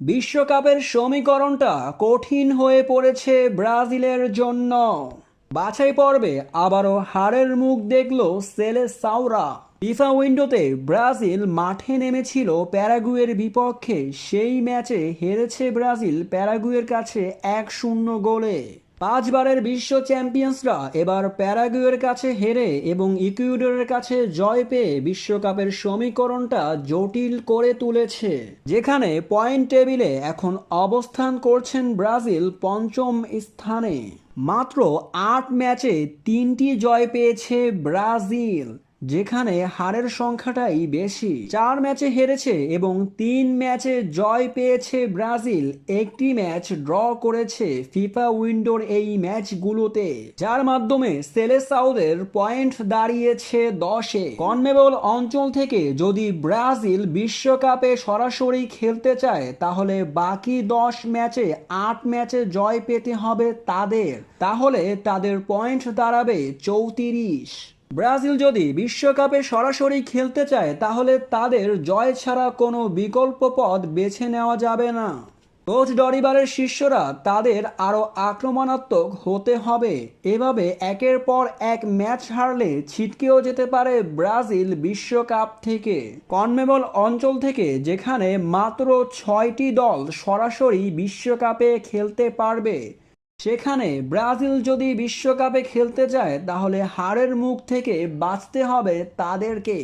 বিশ্বকাপের সমীকরণটা কঠিন হয়ে পড়েছে ব্রাজিলের জন্য। বাছাই পর্বে আবারও হারের মুখ দেখল সেলেসাওরা। ফিফা উইন্ডোতে ব্রাজিল মাঠে নেমেছিল প্যারাগুয়ের বিপক্ষে, সেই ম্যাচে হেরেছে ব্রাজিল প্যারাগুয়ের কাছে 1-0 গোলে। 5বারের বিশ্ব চ্যাম্পিয়ন্সরা এবার প্যারাগুয়ের কাছে হেরে এবং ইকুয়েডরের কাছে জয় পেয়ে বিশ্বকাপের সমীকরণটা জটিল করে তুলেছে, যেখানে পয়েন্ট টেবিলে এখন অবস্থান করছেন ব্রাজিল পঞ্চম স্থানে। মাত্র 8 ম্যাচে 3টি জয় পেয়েছে ব্রাজিল, যেখানে হারের সংখ্যাটাই বেশি। 4 ম্যাচে হেরেছে এবং 3 ম্যাচে জয় পেয়েছে ব্রাজিল। একটি ম্যাচ ড্র করেছে ফিফা উইন্ডোর এই ম্যাচগুলোতে, যার মাধ্যমে সেলেসাওদের পয়েন্ট দাঁড়িয়েছে 10-এ। কনমেবল অঞ্চল থেকে যদি ব্রাজিল বিশ্বকাপে সরাসরি খেলতে চায়, তাহলে বাকি 10 ম্যাচে 8 ম্যাচে জয় পেতে হবে তাদের, তাহলে তাদের পয়েন্ট দাঁড়াবে 34। ব্রাজিল যদি বিশ্বকাপে সরাসরি খেলতে চায়, তাহলে তাদের জয় ছাড়া কোনো বিকল্প পথ বেছে নেওয়া যাবে না। কোচ ডরিবারের শিষ্যরা তাদের আরও আক্রমণাত্মক হতে হবে। এভাবে একের পর এক ম্যাচ হারলে ছিটকেও যেতে পারে ব্রাজিল বিশ্বকাপ থেকে। কনমেবল অঞ্চল থেকে যেখানে মাত্র 6টি দল সরাসরি বিশ্বকাপে খেলতে পারবে, সেখানে ব্রাজিল যদি বিশ্বকাপে খেলতে চায়, তাহলে হারের মুখ থেকে বাঁচতে হবে তাদেরকে।